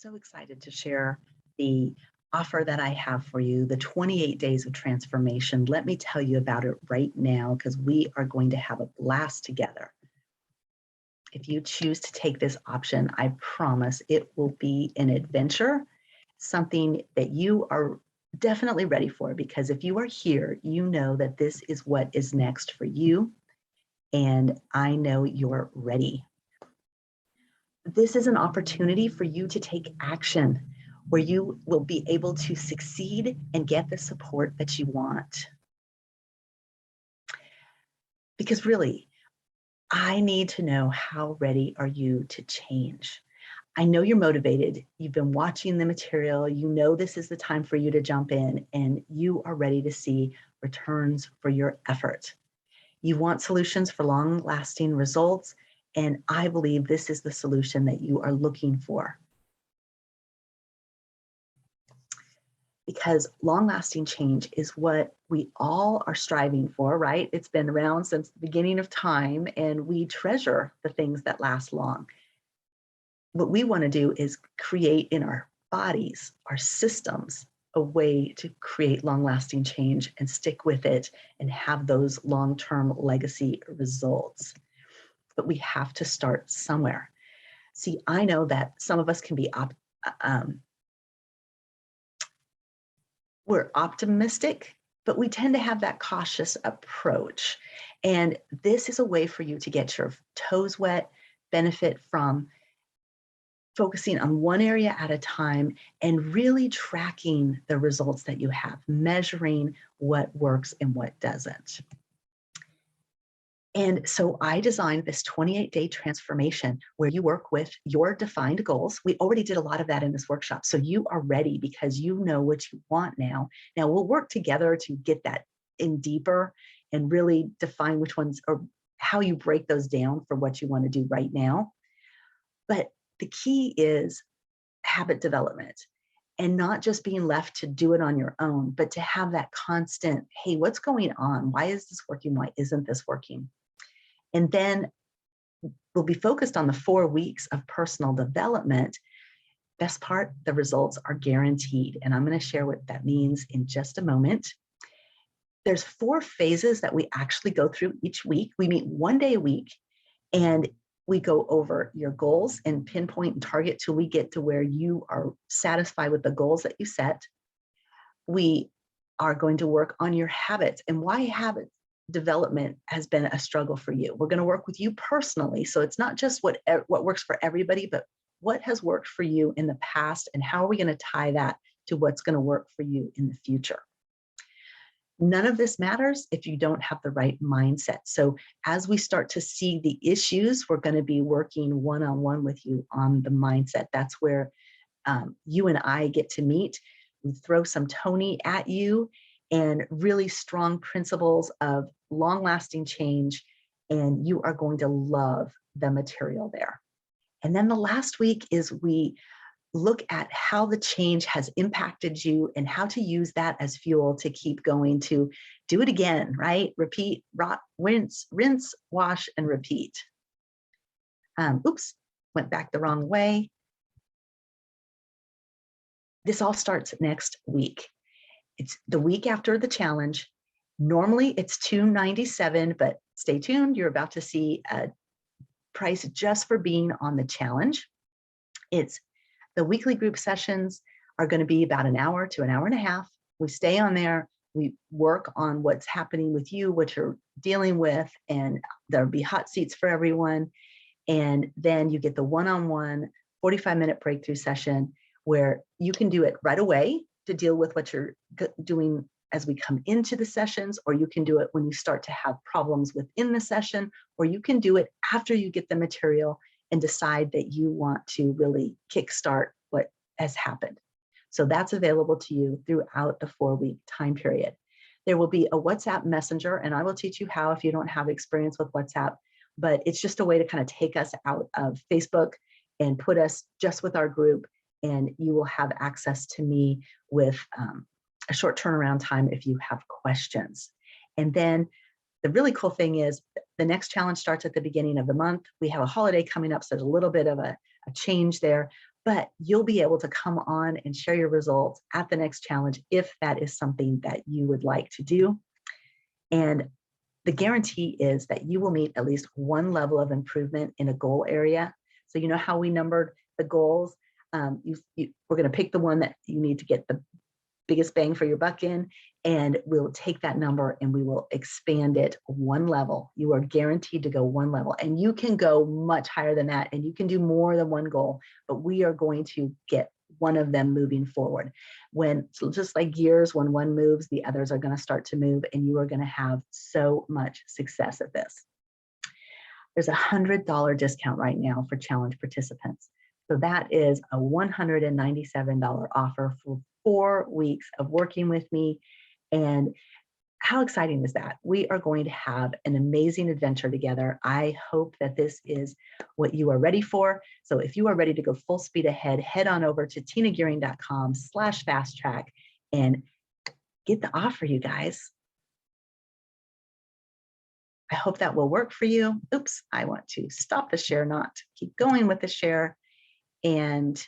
So excited to share the offer that I have for you, the 28 days of transformation. Let me tell you about it right now because we are going to have a blast together. If you choose to take this option, I promise it will be an adventure, something that you are definitely ready for, because if you are here, you know that this is what is next for you, and I know you're ready. This is an opportunity for you to take action where you will be able to succeed and get the support that you want. Because really, I need to know, how ready are you to change? I know you're motivated. You've been watching the material. You know this is the time for you to jump in, and you are ready to see returns for your effort. You want solutions for long-lasting results, and I believe this is the solution that you are looking for. Because long-lasting change is what we all are striving for, right? It's been around since the beginning of time, and we treasure the things that last long. What we want to do is create in our bodies, our systems, a way to create long-lasting change and stick with it and have those long-term legacy results. But we have to start somewhere. See, I know that some of us can be we're optimistic, but we tend to have that cautious approach. And this is a way for you to get your toes wet, benefit from focusing on one area at a time and really tracking the results that you have, measuring what works and what doesn't. And so I designed this 28-day transformation where you work with your defined goals. We already did a lot of that in this workshop. So you are ready because you know what you want now. Now we'll work together to get that in deeper and really define which ones, or how you break those down for what you want to do right now. But the key is habit development, and not just being left to do it on your own, but to have that constant, hey, what's going on? Why is this working? Why isn't this working? And then we'll be focused on the 4 weeks of personal development. Best part, the results are guaranteed. And I'm going to share what that means in just a moment. There's 4 phases that we actually go through each week. We meet 1 day a week, and we go over your goals and pinpoint and target till we get to where you are satisfied with the goals that you set. We are going to work on your habits and why habits development has been a struggle for you. We're going to work with you personally. So it's not just what works for everybody, but what has worked for you in the past, and how are we going to tie that to what's going to work for you in the future. None of this matters if you don't have the right mindset. So as we start to see the issues, we're going to be working one-on-one with you on the mindset. That's where you and I get to meet. We throw some Tony at you and really strong principles of long-lasting change, and you are going to love the material there. And then the last week is we look at how the change has impacted you and how to use that as fuel to keep going, to do it again, right? Repeat, rinse, wash, and repeat. Oops, went back the wrong way. This all starts next week. It's the week after the challenge. Normally it's $297, but stay tuned. You're about to see a price just for being on the challenge. It's the weekly group sessions are going to be about an hour to an hour and a half. We stay on there. We work on what's happening with you, what you're dealing with, and there'll be hot seats for everyone. And then you get the one-on-one 45-minute breakthrough session where you can do it right away to deal with what you're doing as we come into the sessions, or you can do it when you start to have problems within the session, or you can do it after you get the material and decide that you want to really kickstart what has happened. So that's available to you throughout the 4-week time period. There will be a WhatsApp messenger, and I will teach you how if you don't have experience with WhatsApp, but it's just a way to kind of take us out of Facebook and put us just with our group, and you will have access to me with a short turnaround time if you have questions. And then the really cool thing is the next challenge starts at the beginning of the month. We have a holiday coming up, so there's a little bit of a change there, but you'll be able to come on and share your results at the next challenge if that is something that you would like to do. And the guarantee is that you will meet at least one level of improvement in a goal area. So you know how we numbered the goals? We're going to pick the one that you need to get the biggest bang for your buck in, and we'll take that number and we will expand it one level. You are guaranteed to go one level, and you can go much higher than that, and you can do more than one goal, but we are going to get one of them moving forward. So just like gears, when one moves, the others are going to start to move, and you are going to have so much success at this. There's a $100 discount right now for challenge participants. So that is a $197 offer for 4 weeks of working with me. And how exciting is that? We are going to have an amazing adventure together. I hope that this is what you are ready for. So if you are ready to go full speed ahead, head on over to tinagearing.com/fasttrack and get the offer, you guys. I hope that will work for you. Oops, I want to stop the share, not keep going with the share. And